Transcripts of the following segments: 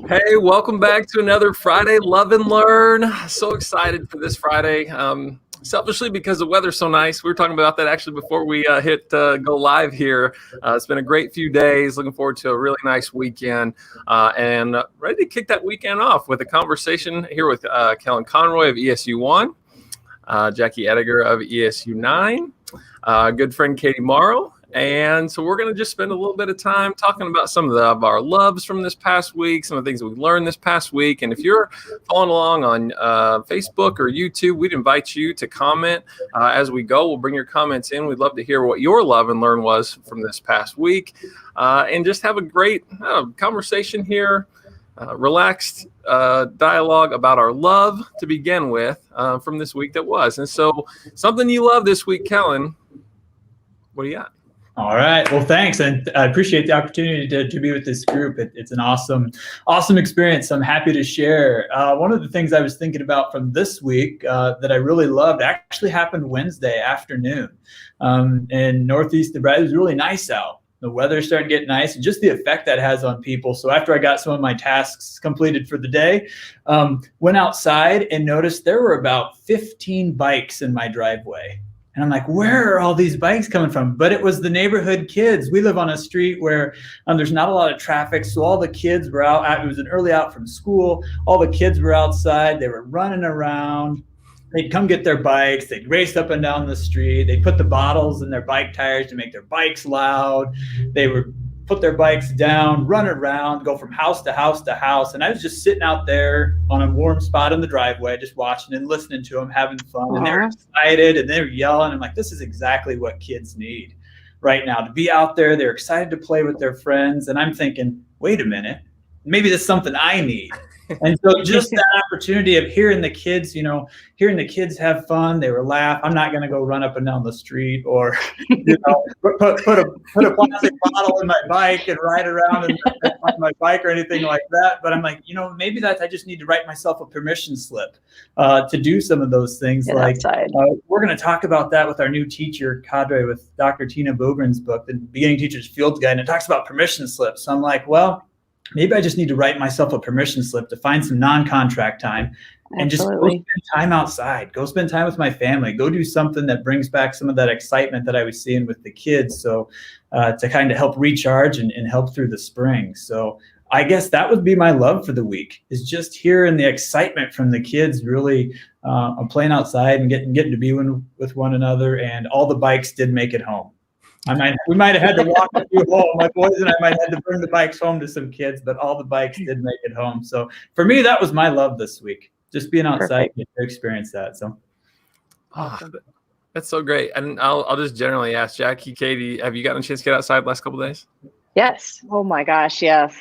Hey, welcome back to another Friday Love and Learn. So excited for this Friday. Selfishly, because the weather's so nice. We were talking about that actually before we hit go live here. It's been a great few days. Looking forward to a really nice weekend and ready to kick that weekend off with a conversation here with Kellen Conroy of ESU1, Jackie Ediger of ESU9, good friend Katie Morrow. And so we're going to just spend a little bit of time talking about some of our loves from this past week, some of the things we learned this past week. And if you're following along on Facebook or YouTube, we'd invite you to comment as we go. We'll bring your comments in. We'd love to hear what your love and learn was from this past week and just have a great conversation here, relaxed dialogue about our love to begin with from this week that was. And so something you love this week, Kellen, what do you got? All right. Well, thanks. And I appreciate the opportunity to be with this group. It's an awesome experience. I'm happy to share. One of the things I was thinking about from this week that I really loved actually happened Wednesday afternoon in Northeast Nebraska. It was really nice out. The weather's starting to get nice and just the effect that has on people. So after I got some of my tasks completed for the day, went outside and noticed there were about 15 bikes in my driveway. And I'm like, where are all these bikes coming from? But it was the neighborhood kids. We live on a street where there's not a lot of traffic. So all the kids were out. It was an early out from school. All the kids were outside. They were running around. They'd come get their bikes. They'd race up and down the street. They'd put the bottles in their bike tires to make their bikes loud. They would put their bikes down, run around, go from house to house to house. And I was just sitting out there on a warm spot in the driveway, just watching and listening to them, having fun. And they were excited and they were yelling. I'm like, this is exactly what kids need right now, to be out there. They're excited to play with their friends. And I'm thinking, wait a minute, maybe that's something I need. And so just that opportunity of hearing the kids, have fun, they were laugh. I'm not going to go run up and down the street or, put a plastic bottle in my bike and ride around on my bike or anything like that. But I'm like, maybe I just need to write myself a permission slip to do some of those things. We're going to talk about that with our new teacher cadre with Dr. Tina Bogren's book, the Beginning Teacher's Field Guide, and it talks about permission slips. So I'm like, well, maybe I just need to write myself a permission slip to find some non-contract time and just go spend time outside, go spend time with my family, go do something that brings back some of that excitement that I was seeing with the kids. So to kind of help recharge and help through the spring. So I guess that would be my love for the week, is just hearing the excitement from the kids really playing outside and getting to be with one another. And all the bikes did make it home. We might have had to walk a few home. My boys and I might have had to bring the bikes home to some kids, but all the bikes did make it home. So for me, that was my love this week, just being outside to experience that. So, that's so great. And I'll just generally ask Jackie, Katie, have you gotten a chance to get outside the last couple of days? Yes. Oh my gosh. Yes.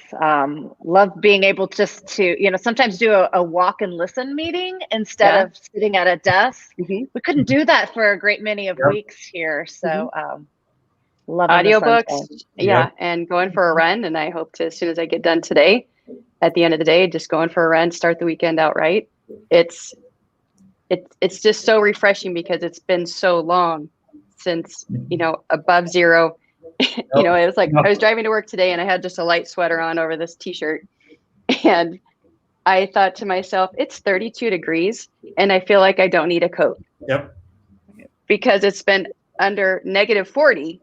Love being able just to, sometimes do a walk and listen meeting instead of sitting at a desk. Mm-hmm. We couldn't do that for a great many of weeks here. So, love audiobooks, and going for a run. And I hope to, as soon as I get done today, at the end of the day, just going for a run, start the weekend out right. It's just so refreshing because it's been so long since, above zero. It was like I was driving to work today and I had just a light sweater on over this t-shirt. And I thought to myself, it's 32 degrees and I feel like I don't need a coat. Yep. Because it's been under negative 40.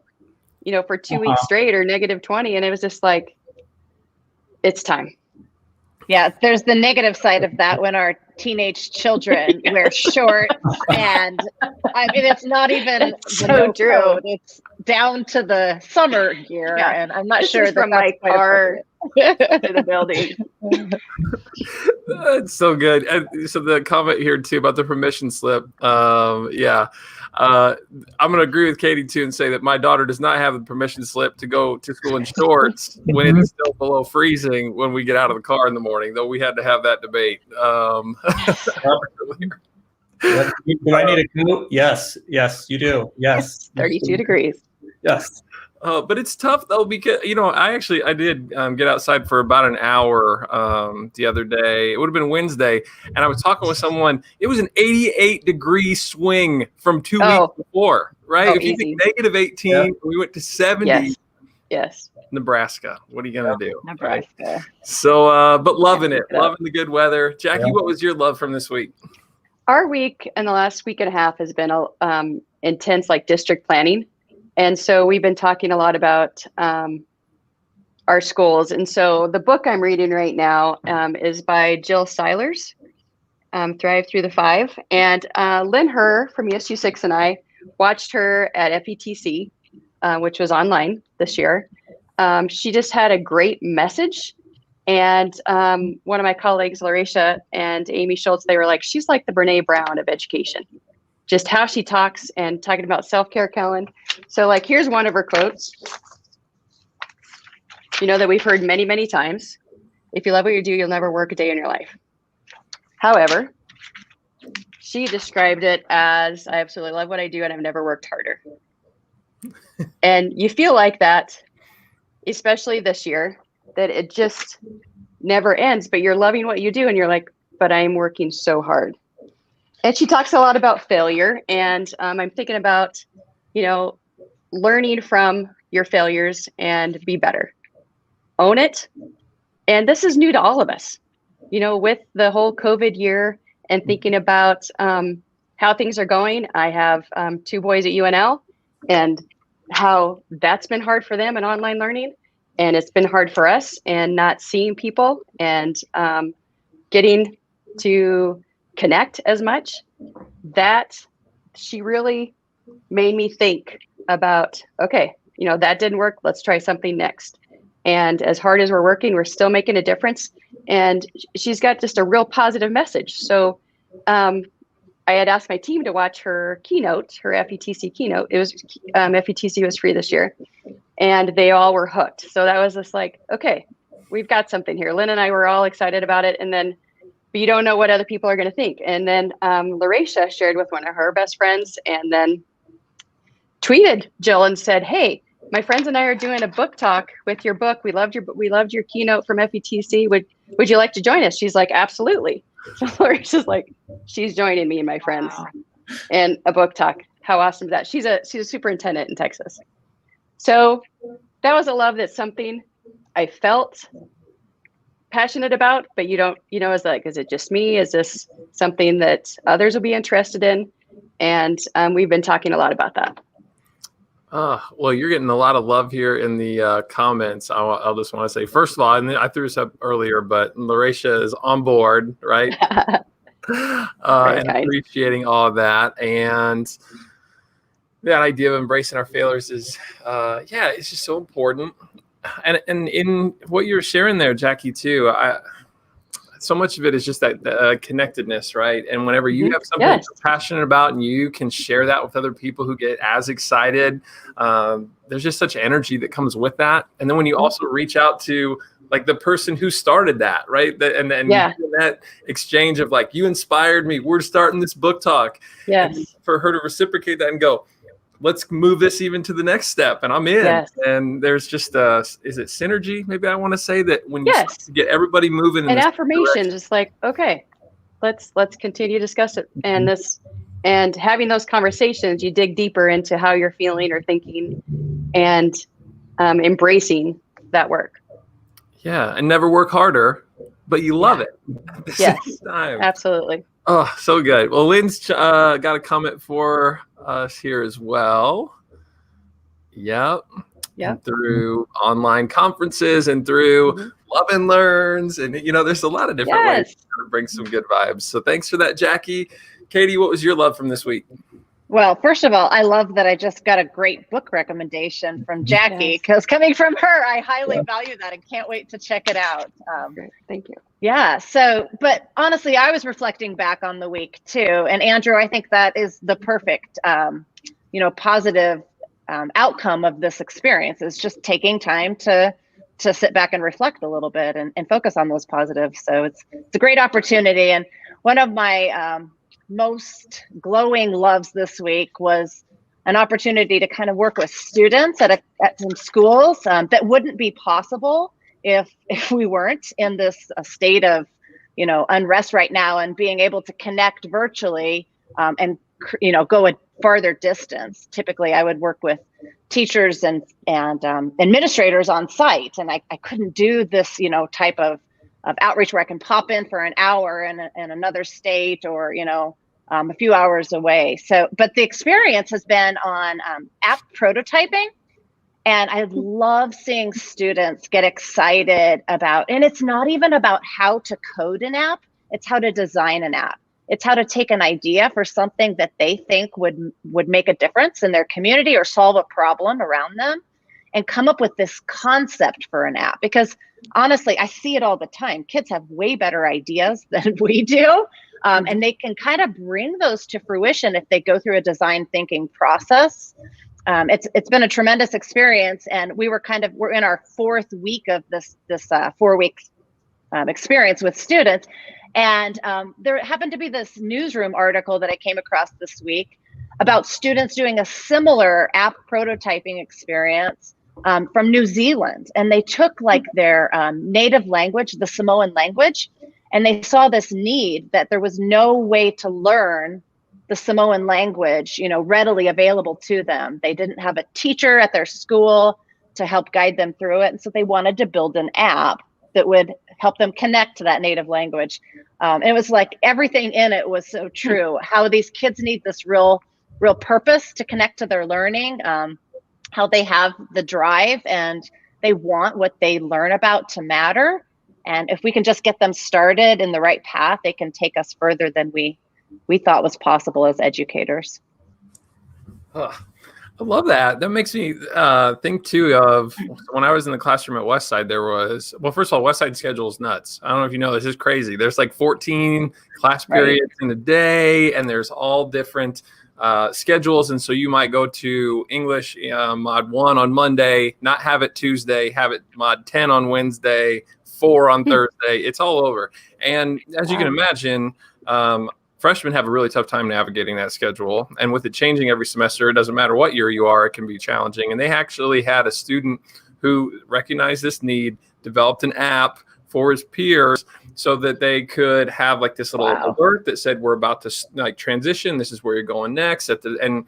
For 2 weeks straight, or negative 20. And it was just like, it's time. Yeah, there's the negative side of that when our teenage children wear shorts. And I mean, it's not even so true. It's down to the summer gear. Yeah. And I'm not sure from my car to the building. That's so good. And so the comment here too about the permission slip. I'm going to agree with Katie too and say that my daughter does not have the permission slip to go to school in shorts when it is still below freezing when we get out of the car in the morning, though we had to have that debate. Do I need a coat? Yes, you do. Yes. 32 degrees. Yes. But it's tough though, because, I did get outside for about an hour the other day. It would have been Wednesday. And I was talking with someone. It was an 88-degree swing from 2 weeks before, right? If you think negative 18, we went to 70. Yes. Nebraska. What are you going to do? Nebraska. Right? So, but loving it. Look it up. Loving the good weather. Jackie, what was your love from this week? Our week and the last week and a half has been intense, like district planning. And so we've been talking a lot about our schools. And so the book I'm reading right now is by Jill Seilers, Thrive Through the Five. And Lynn Herr from ESUCC and I watched her at FETC, which was online this year. She just had a great message. And one of my colleagues, Larisha and Amy Schultz, they were like, she's like the Brene Brown of education. Just how she talks and talking about self-care, Kellen. So like, here's one of her quotes, that we've heard many, many times. If you love what you do, you'll never work a day in your life. However, she described it as, I absolutely love what I do and I've never worked harder. And you feel like that, especially this year, that it just never ends, but you're loving what you do and you're like, but I'm working so hard. And she talks a lot about failure. And I'm thinking about, learning from your failures and be better. Own it. And this is new to all of us, with the whole COVID year and thinking about how things are going. I have 2 boys at UNL and how that's been hard for them in online learning. And it's been hard for us and not seeing people and getting to connect as much. That she really made me think about, okay, that didn't work. Let's try something next. And as hard as we're working, we're still making a difference. And she's got just a real positive message. So I had asked my team to watch her keynote, her FETC keynote. It was FETC was free this year. And they all were hooked. So that was just like, okay, we've got something here. Lynn and I were all excited about it. And then, but you don't know what other people are going to think. And then Larisha shared with one of her best friends and then tweeted Jill and said, hey, my friends and I are doing a book talk with your book. We loved your keynote from FETC. Would you like to join us? She's like, absolutely. So Larisha's like, she's joining me and my friends and a book talk. How awesome is that? She's a superintendent in Texas. So that was a love that's something I felt passionate about, but is it just me? Is this something that others will be interested in? And we've been talking a lot about that. Well, you're getting a lot of love here in the comments. I'll just want to say, first of all, and I threw this up earlier, but Larisha is on board, right? And appreciating all of that. And that idea of embracing our failures is, it's just so important. And in what you're sharing there, Jackie, too, so much of it is just that connectedness, right? And whenever you have something that you're passionate about and you can share that with other people who get as excited, there's just such energy that comes with that. And then when you also reach out to like the person who started that, right? And that exchange of like, you inspired me, we're starting this book talk. Yes. And for her to reciprocate that and go, let's move this even to the next step. And I'm in. Yes. And there's just is it synergy? Maybe I want to say that when you get everybody moving. And affirmations, it's like, okay, let's continue to discuss it. And having those conversations, you dig deeper into how you're feeling or thinking and embracing that work. Yeah. And never work harder, but you love it. Yes, absolutely. Oh, so good. Well, Lynn's got a comment for us here as well. Yep. Through online conferences and through Love and Learns. And, there's a lot of different ways to bring some good vibes. So thanks for that, Jackie. Katie, what was your love from this week? Well, first of all, I love that I just got a great book recommendation from Jackie, because coming from her, I highly value that and can't wait to check it out. Great. Thank you. Yeah. So, but honestly, I was reflecting back on the week too. And Andrew, I think that is the perfect, positive outcome of this experience is just taking time to sit back and reflect a little bit and focus on those positives. So it's a great opportunity. And one of my most glowing loves this week was an opportunity to kind of work with students at some schools that wouldn't be possible if we weren't in this state of unrest right now, and being able to connect virtually and go farther distance. Typically, I would work with teachers and administrators on site, and I couldn't do this, type of outreach where I can pop in for an hour in another state or, a few hours away. So, but the experience has been on app prototyping. And I love seeing students get excited about, and it's not even about how to code an app, it's how to design an app. It's how to take an idea for something that they think would make a difference in their community or solve a problem around them and come up with this concept for an app. Because honestly, I see it all the time. Kids have way better ideas than we do. And they can kind of bring those to fruition if they go through a design thinking process. It's been a tremendous experience, and we're in our 4th week of this 4 weeks experience with students. And there happened to be this newsroom article that I came across this week about students doing a similar app prototyping experience from New Zealand. And they took like their native language, the Samoan language, and they saw this need that there was no way to learn the Samoan language, readily available to them. They didn't have a teacher at their school to help guide them through it. And so they wanted to build an app that would help them connect to that native language. It was like everything in it was so true, how these kids need this real purpose to connect to their learning, how they have the drive and they want what they learn about to matter. And if we can just get them started in the right path, they can take us further than we thought was possible as educators. I love that. That makes me think too of when I was in the classroom at Westside, there was, well, first of all, Westside schedule is nuts. I don't know if you know, this is crazy. There's like 14 class periods in a day, and there's all different schedules. And so you might go to English mod 1 on Monday, not have it Tuesday, have it mod 10 on Wednesday, 4 on Thursday. It's all over. And as you can imagine, freshmen have a really tough time navigating that schedule. And with it changing every semester, it doesn't matter what year you are, it can be challenging. And they actually had a student who recognized this need, developed an app for his peers so that they could have like this little alert that said, we're about to like transition. This is where you're going next. And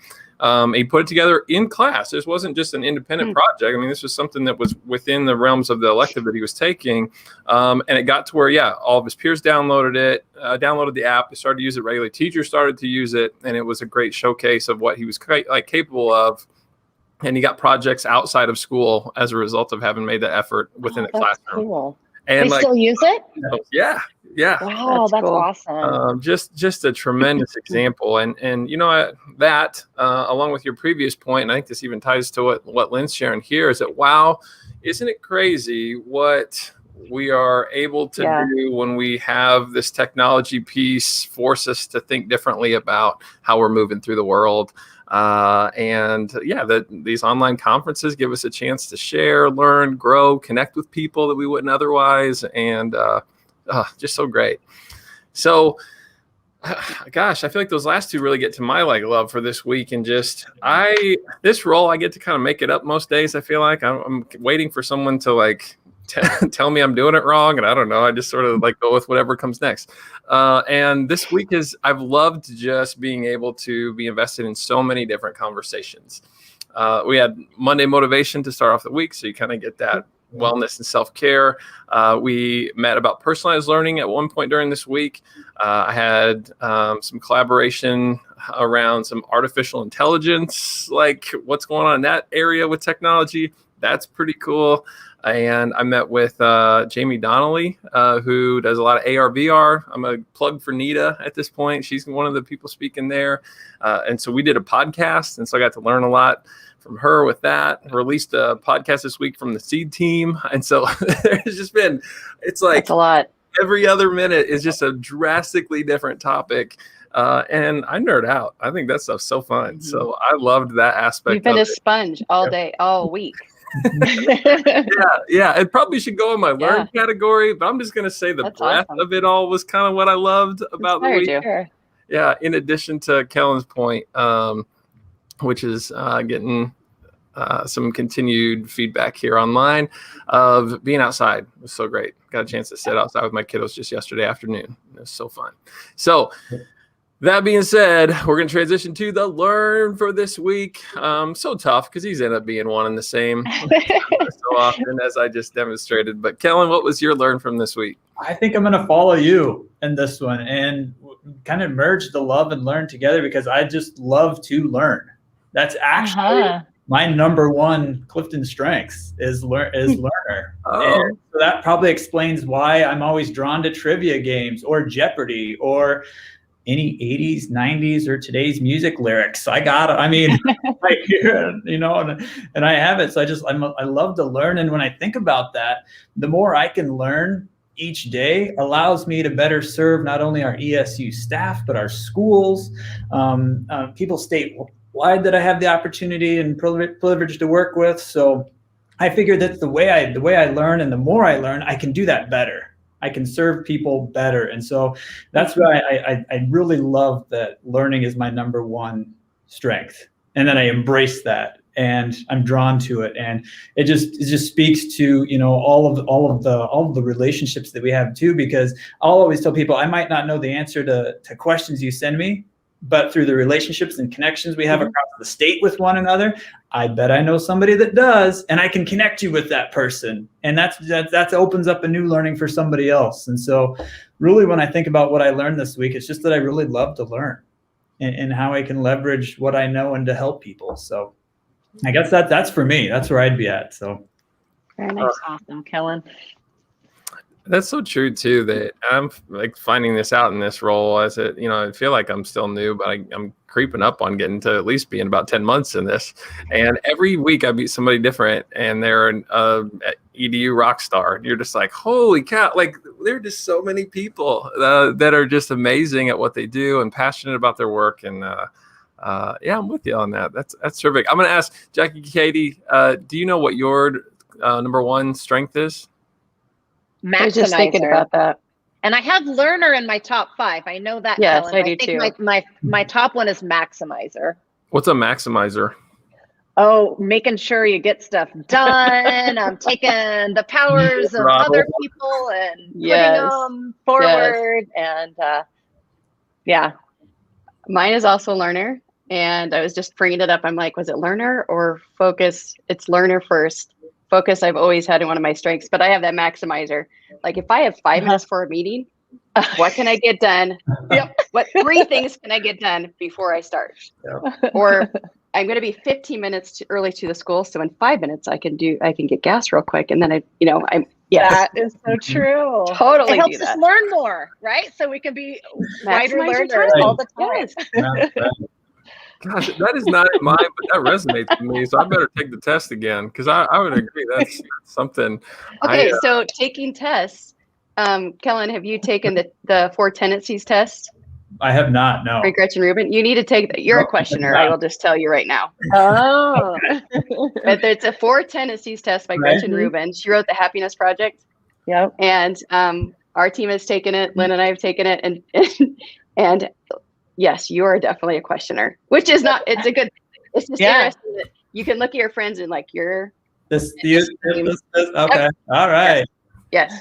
he put it together in class. This wasn't just an independent project. I mean, this was something that was within the realms of the elective that he was taking. And it got to where, all of his peers downloaded it, downloaded the app, they started to use it regularly. Teachers started to use it, and it was a great showcase of what he was capable of. And he got projects outside of school as a result of having made the effort within the classroom. Cool. And they still use it? Yeah. Wow, that's cool. Awesome. Just a tremendous example. And that along with your previous point, and I think this even ties to what Lynn's sharing here, is that, wow, isn't it crazy what we are able to do when we have this technology piece force us to think differently about how we're moving through the world. These online conferences give us a chance to share, learn, grow, connect with people that we wouldn't otherwise. And just so great. So, gosh, I feel like those last two really get to my love for this week. And just this role, I get to kind of make it up most days. I feel like I'm waiting for someone to tell me I'm doing it wrong. And I don't know. I just sort of go with whatever comes next. And this week I've loved just being able to be invested in so many different conversations. We had Monday motivation to start off the week. So you kind of get that wellness and self-care. We met about personalized learning at one point during this week. I had some collaboration around some artificial intelligence, like what's going on in that area with technology. That's pretty cool. And I met with Jamie Donnelly, who does a lot of AR, VR. I'm a plug for Nita at this point. She's one of the people speaking there. And so we did a podcast. And so I got to learn a lot from her with that. Released a podcast this week from the Seed team. And so there's just been, it's like that's a lot. Every other minute is just a drastically different topic. And I nerd out. I think that stuff's so fun. So I loved that aspect. You've been a sponge all day, all week. It probably should go in my learn category, but I'm just going to say the breadth of it all was kind of what I loved about the week. Yeah, in addition to Kellen's point, which is getting some continued feedback here online of being outside. It was so great. Got a chance to sit outside with my kiddos just yesterday afternoon. It was so fun. So That being said, we're going to transition to the learn for this week. So tough because these end up being one and the same so often, as I just demonstrated. But Kellen, what was your learn from this week? I think I'm going to follow you in this one and kind of merge the love and learn together, because I just love to learn. That's actually my number one Clifton strengths is learner. And so that probably explains why I'm always drawn to trivia games or Jeopardy or any 80s, 90s, or today's music lyrics. I hear it, and I have it. So I love to learn. And when I think about that, the more I can learn each day allows me to better serve not only our ESU staff, but our schools, people statewide that I have the opportunity and privilege to work with. So I figured that the way I learn, and the more I learn, I can do that better. I can serve people better. And so that's why I really love that learning is my number one strength. And then I embrace that, and I'm drawn to it. And it just speaks to, all of the relationships that we have too, because I'll always tell people I might not know the answer to questions you send me, but through the relationships and connections we have across the state with one another, I bet I know somebody that does, and I can connect you with that person. And that opens up a new learning for somebody else. And so really, when I think about what I learned this week, it's just that I really love to learn and how I can leverage what I know and to help people. So I guess that's for me. That's where I'd be at. So very nice. Awesome, Kellen. That's so true too, that I'm like finding this out in this role as I feel like I'm still new, but I'm creeping up on getting to at least being about 10 months in this. And every week I meet somebody different, and they're an EDU rock star. You're just like, holy cow. Like, there are just so many people that are just amazing at what they do and passionate about their work. And I'm with you on that. That's terrific. I'm going to ask Jackie, Katie, do you know what your number one strength is? Maximizer. I was just thinking about that. And I have learner in my top 5. I know that. Yes, Kellen. I do too. My top one is maximizer. What's a maximizer? Oh, making sure you get stuff done. I'm taking the powers of other people and putting them forward. Yes. And mine is also learner. And I was just bringing it up. I'm like, was it learner or focus? It's learner first. Focus I've always had in one of my strengths, but I have that maximizer. Like, if I have 5 minutes for a meeting, what can I get done? What 3 things can I get done before I start? Or I'm going to be 15 minutes early to the school, so in 5 minutes I can get gas real quick, and then that is so true. Totally, it helps us learn more, right? So we can be wider learners all the time. Gosh, that is not in mine, but that resonates with me. So I better take the test again, because I would agree that's something. Okay, so taking tests. Kellen, have you taken the 4 tendencies test? I have not, no. For Gretchen Rubin? You need to take that. You're a questioner, I will just tell you right now. Oh. But it's a 4 tendencies test by Gretchen Rubin. She wrote The Happiness Project. Yep. And our team has taken it. Lynn and I have taken it. And yes, you are definitely a questioner, which is not, it's just interesting that you can look at your friends and like, you're this okay. All right. Yes.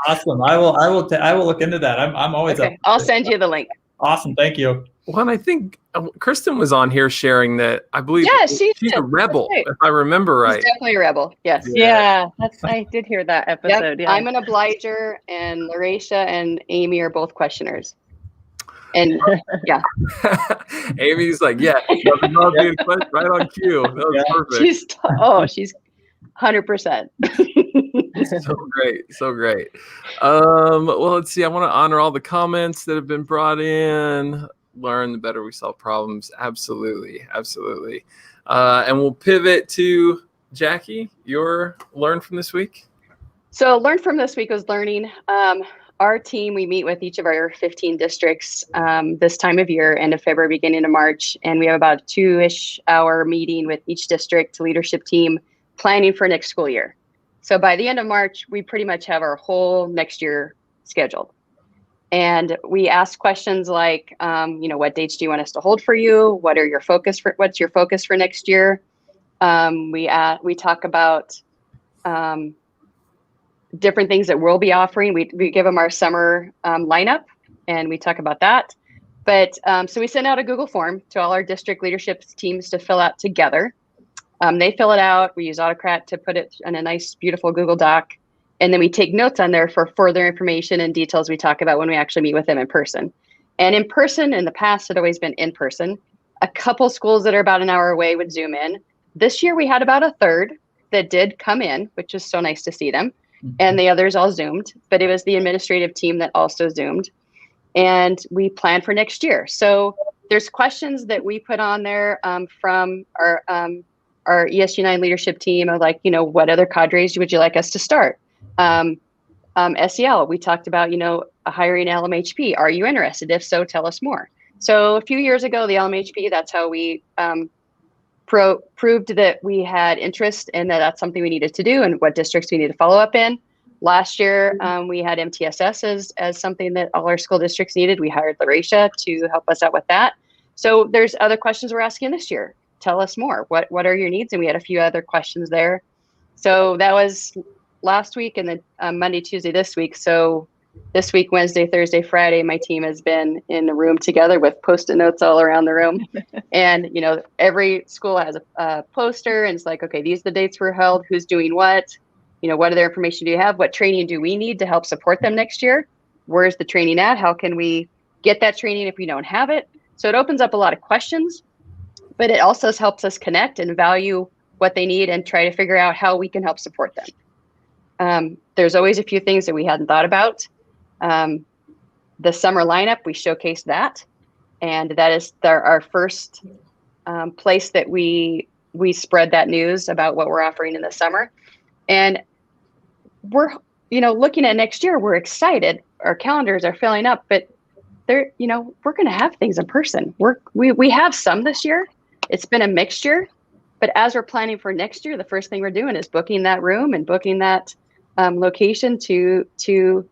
Awesome. I will look into that. I'm always okay. I'll send you the link. Awesome. Thank you. Well, and I think Kristen was on here sharing that. I believe she's a rebel, if I remember right. She's definitely a rebel. Yes. Yeah. I did hear that episode. Yep. I'm an obliger, and Larisha and Amy are both questioners. And Amy's like, right on cue. That was perfect. She's 100%. So great. Well, let's see. I want to honor all the comments that have been brought in. Learn, the better we solve problems. Absolutely. And we'll pivot to Jackie. Your learn from this week. So learn from this week was learning. Our team, we meet with each of our 15 districts this time of year, end of February, beginning of March. And we have about a 2-ish hour meeting with each district leadership team planning for next school year. So by the end of March, we pretty much have our whole next year scheduled. And we ask questions like, what dates do you want us to hold for you? What's your focus for next year? We talk about different things that we'll be offering. We give them our summer lineup, and we talk about that. But so we sent out a Google form to all our district leadership teams to fill out together. They fill it out. We use Autocrat to put it in a nice, beautiful Google Doc. And then we take notes on there for further information and details we talk about when we actually meet with them in person. And in person, in the past, had always been in person. A couple schools that are about an hour away would Zoom in. This year, we had about a third that did come in, which was so nice to see them. And the others all Zoomed, but it was the administrative team that also Zoomed. And we plan for next year. So there's questions that we put on there from our ESU9 leadership team of like, what other cadres would you like us to start? SEL, we talked about, hiring LMHP. Are you interested? If so, tell us more. So a few years ago, the LMHP, that's how we proved that we had interest and that's something we needed to do and what districts we need to follow up in. Last year, we had MTSS as something that all our school districts needed. We hired Larisha to help us out with that. So there's other questions we're asking this year. Tell us more. What are your needs? And we had a few other questions there. So that was last week and then Monday, Tuesday this week. So this week, Wednesday, Thursday, Friday, my team has been in the room together with Post-it notes all around the room. And, every school has a poster and it's like, okay, these are the dates we're held. Who's doing what? What other information do you have? What training do we need to help support them next year? Where's the training at? How can we get that training if we don't have it? So it opens up a lot of questions, but it also helps us connect and value what they need and try to figure out how we can help support them. There's always a few things that we hadn't thought about. The summer lineup, we showcased that. And that is our first place that we spread that news about what we're offering in the summer. And we're, looking at next year, we're excited. Our calendars are filling up, but we're going to have things in person. We have some this year. It's been a mixture, but as we're planning for next year, the first thing we're doing is booking that room and booking that location to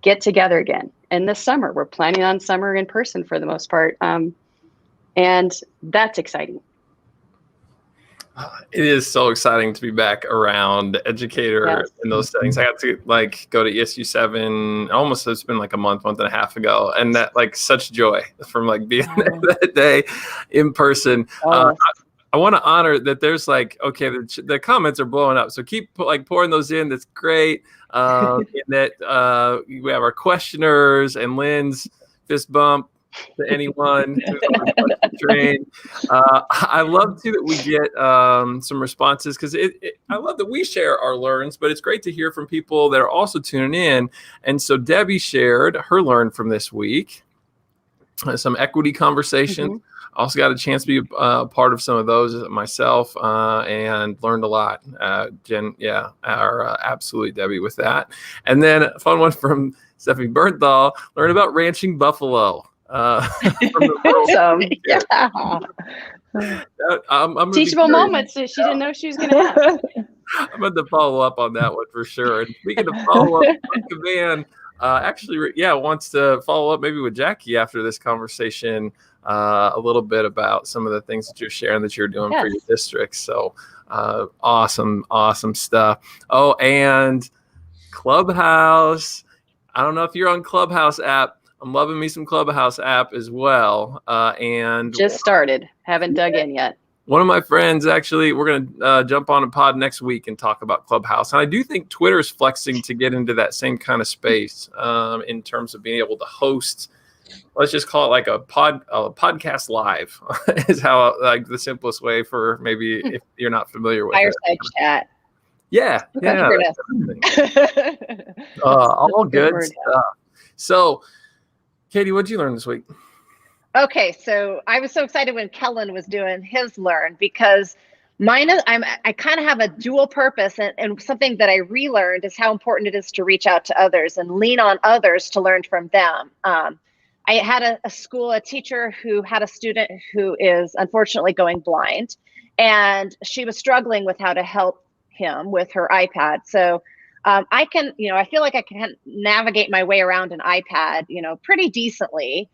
get together again. And this summer, we're planning on summer in person for the most part. And that's exciting. It is so exciting to be back around educator in those settings. I got to go to ESU7 almost, it's been like a month and a half ago. And that such joy from being there that day in person. I want to honor that there's okay, the comments are blowing up. So keep pouring those in. That's great. And that we have our questioners and Lynn's fist bump to anyone who's on the train. I love too that we get some responses because I love that we share our learns, but it's great to hear from people that are also tuning in. And so Debbie shared her learn from this week, some equity conversations. Mm-hmm. Also got a chance to be part of some of those myself and learned a lot. Jen, our absolutely Debbie with that. And then a fun one from Stephanie Bernthal, learn about ranching buffalo. Awesome. I'm teachable moments that she didn't know she was going to have. I'm going to follow up on that one for sure. And speaking of follow up, Van wants to follow up maybe with Jackie after this conversation a little bit about some of the things that you're sharing that you're doing for your district. So awesome stuff. Oh, and Clubhouse. I don't know if you're on Clubhouse app. I'm loving me some Clubhouse app as well. And just started. Haven't dug in yet. One of my friends, actually, we're going to jump on a pod next week and talk about Clubhouse. And I do think Twitter is flexing to get into that same kind of space in terms of being able to host. Let's just call it a podcast live is how the simplest way for maybe if you're not familiar with fireside chat. Yeah. All good stuff. So, Katie, what did you learn this week? Okay, so I was so excited when Kellen was doing his learn because I kind of have a dual purpose, and something that I relearned is how important it is to reach out to others and lean on others to learn from them. I had a teacher who had a student who is unfortunately going blind, and she was struggling with how to help him with her iPad. So I feel like I can navigate my way around an iPad, pretty decently,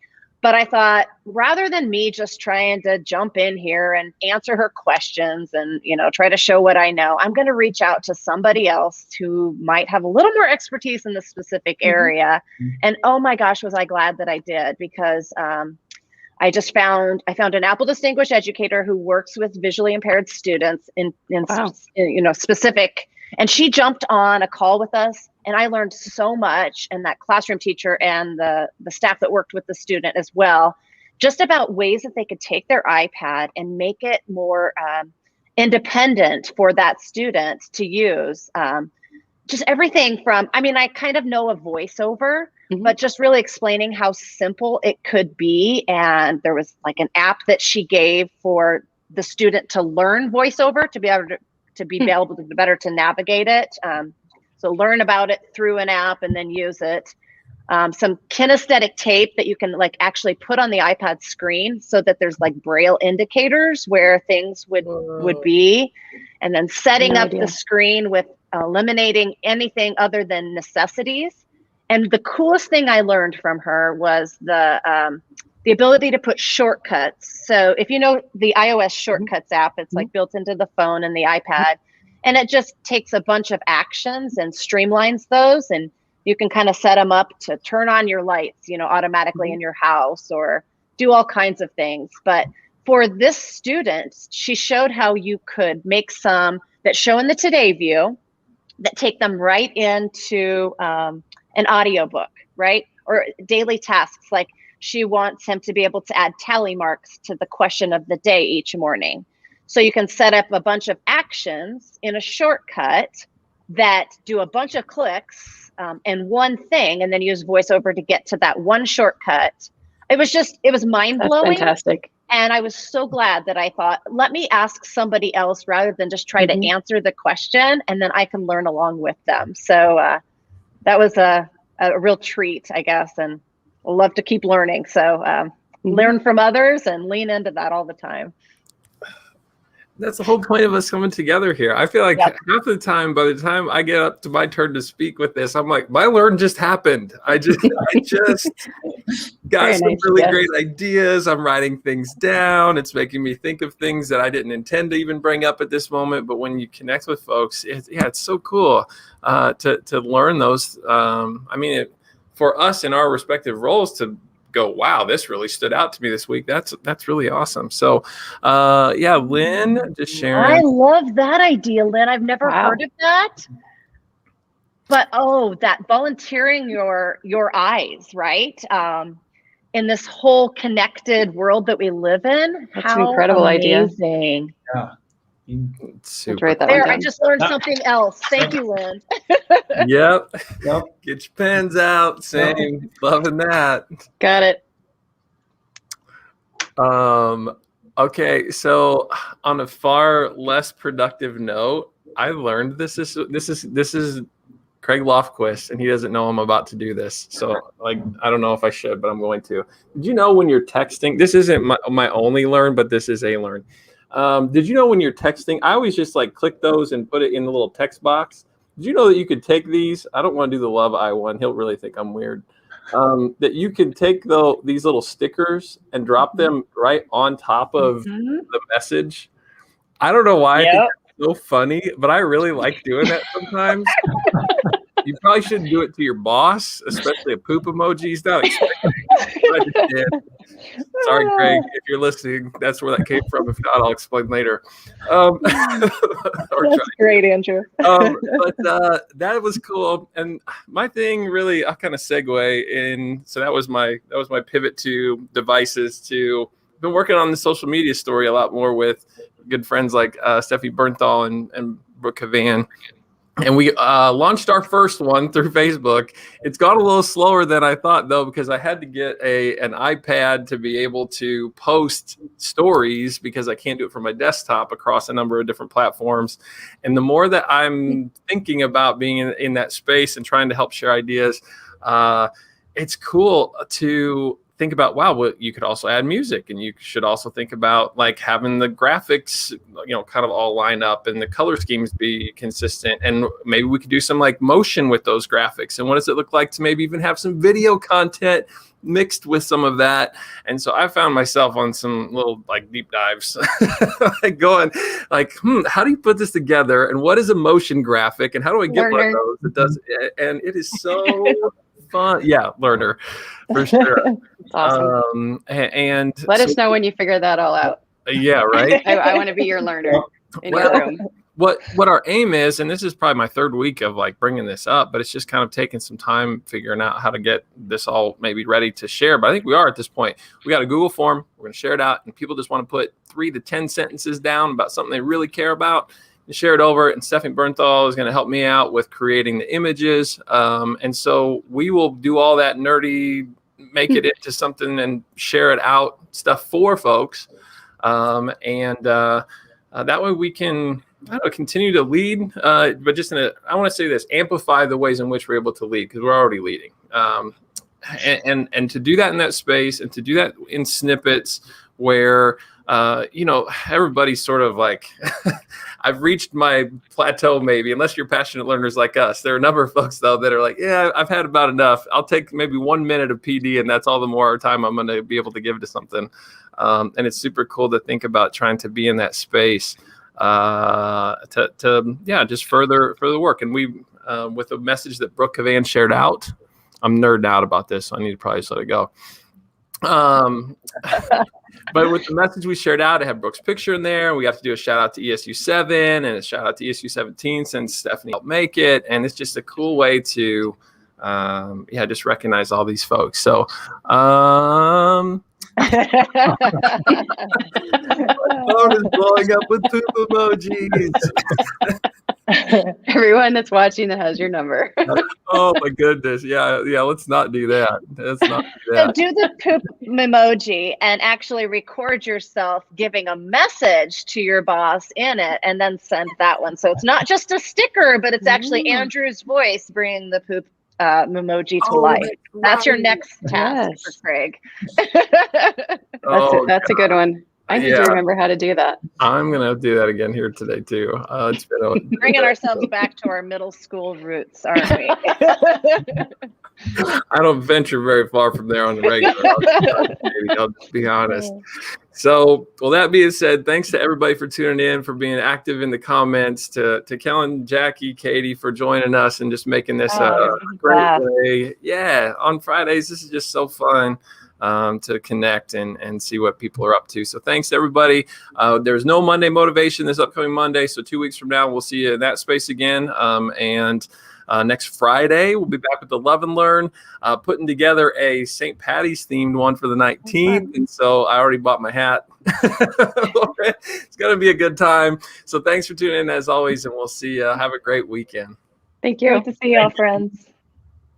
But I thought, rather than me just trying to jump in here and answer her questions and, try to show what I know, I'm going to reach out to somebody else who might have a little more expertise in this specific area. And oh my gosh, was I glad that I did, because I found an Apple Distinguished Educator who works with visually impaired students in specific, and she jumped on a call with us, and I learned so much, and that classroom teacher and the staff that worked with the student as well, just about ways that they could take their iPad and make it more independent for that student to use. Just everything from, I kind of know a voiceover, but just really explaining how simple it could be. And there was like an app that she gave for the student to learn voiceover, to be able to better to navigate it. So learn about it through an app and then use it. Some kinesthetic tape that you can actually put on the iPad screen so that there's braille indicators where things would be, and then setting up the screen with eliminating anything other than necessities. And the coolest thing I learned from her was the ability to put shortcuts. So if you know the iOS shortcuts app, it's built into the phone and the iPad, and it just takes a bunch of actions and streamlines those, and you can kind of set them up to turn on your lights, automatically in your house, or do all kinds of things. But for this student, she showed how you could make some that show in the Today view that take them right into an audiobook, right? Or daily tasks. Like she wants him to be able to add tally marks to the question of the day each morning. So you can set up a bunch of actions in a shortcut that do a bunch of clicks and one thing, and then use VoiceOver to get to that one shortcut. It was mind-blowing. That's fantastic. And I was so glad that I thought, let me ask somebody else rather than just try to answer the question, and then I can learn along with them. So that was a real treat, I guess, and I love to keep learning. So learn from others and lean into that all the time. That's the whole point of us coming together here. I feel like half the time, by the time I get up to my turn to speak with this, I'm like, my learn just happened. I just got some really great ideas. I'm writing things down. It's making me think of things that I didn't intend to even bring up at this moment. But when you connect with folks, it's so cool to learn those. For us in our respective roles to go, wow, this really stood out to me this week. That's really awesome. So Lynn, just sharing. I love that idea, Lynn. I've never heard of that. But that volunteering your eyes, right? In this whole connected world that we live in. That's an incredible idea. Yeah. Super. There, I just learned something else. Thank you, Lynn. Yep. Get your pens out. Same. Loving that. Got it. Okay, so on a far less productive note, I learned this is Craig Lofquist, and he doesn't know I'm about to do this. So I don't know if I should, but I'm going to. Did you know when you're texting, this isn't my only learn, but this is a learn. Did you know when you're texting, I always just click those and put it in the little text box. Did you know that you could take these? I don't want to do the Love I one. He'll really think I'm weird. That you can take these little stickers and drop them right on top of the message. I don't know why I think it's so funny, but I really like doing that sometimes. You probably shouldn't do it to your boss, especially a poop emoji. He's not expecting it. I just did. Sorry, Craig, if you're listening, that's where that came from. If not, I'll explain later. That's great, Andrew. But that was cool. And my thing really, I'll kind of segue in. So that was my pivot to devices. I've been working on the social media story a lot more with good friends like Steffi Bernthal and Brooke Havan. And we launched our first one through Facebook. It's gone a little slower than I thought, though, because I had to get an iPad to be able to post stories because I can't do it from my desktop across a number of different platforms. And the more that I'm thinking about being in that space and trying to help share ideas, it's cool to think about, wow, well, you could also add music, and you should also think about like having the graphics, kind of all line up and the color schemes be consistent. And maybe we could do some like motion with those graphics. And what does it look like to maybe even have some video content mixed with some of that? And so I found myself on some little like deep dives, like going like, how do you put this together? And what is a motion graphic? And how do I get one of those that does it? And it is so fun. Yeah, learner for sure. Awesome. And let us know when you figure that all out. Yeah, right. I want to be your learner in your room. What our aim is, and this is probably my third week of like bringing this up, but it's just kind of taking some time figuring out how to get this all maybe ready to share. But I think we are at this point. We got a Google form. We're going to share it out, and people just want to put 3 to 10 sentences down about something they really care about and share it over. And Stephanie Bernthal is going to help me out with creating the images. And so we will do all that nerdy, make it into something and share it out stuff for folks. That way we can, continue to lead, but just I want to say this, amplify the ways in which we're able to lead, because we're already leading. And to do that in that space, and to do that in snippets where, everybody's sort of like, I've reached my plateau maybe, unless you're passionate learners like us. There are a number of folks, though, that are like, yeah, I've had about enough. I'll take maybe 1 minute of PD, and that's all the more time I'm going to be able to give to something. And it's super cool to think about trying to be in that space just further the work. And we, with a message that Brooke Cavan shared out, I'm nerding out about this, so I need to probably just let it go. But with the message we shared out, it had Brooke's picture in there. We got to do a shout out to ESU7 and a shout out to ESU17 since Stephanie helped make it. And it's just a cool way to, just recognize all these folks. So, my phone is blowing up with poop emojis. Everyone that's watching that has your number. Oh my goodness. Yeah. Let's not do that. So do the poop emoji and actually record yourself giving a message to your boss in it, and then send that one. So it's not just a sticker, but it's actually Andrew's voice bringing the poop emoji to life. That's your next task for Craig. That's a good one. I need to remember how to do that. I'm going to do that again here today, too. It's been bringing ourselves back to our middle school roots, aren't we? I don't venture very far from there on the regular. I'll just be honest. So, well, that being said, thanks to everybody for tuning in, for being active in the comments, to Kellen, Jackie, Katie for joining us and just making this a great way. Yeah, on Fridays, this is just so fun. To connect and see what people are up to. So thanks everybody. There's no Monday motivation this upcoming Monday. So 2 weeks from now, we'll see you in that space again. And next Friday, we'll be back with the Love and Learn, putting together a St. Patty's themed one for the 19th. And so I already bought my hat. It's going to be a good time. So thanks for tuning in as always. And we'll see you. Have a great weekend. Thank you. Great to see y'all, friends.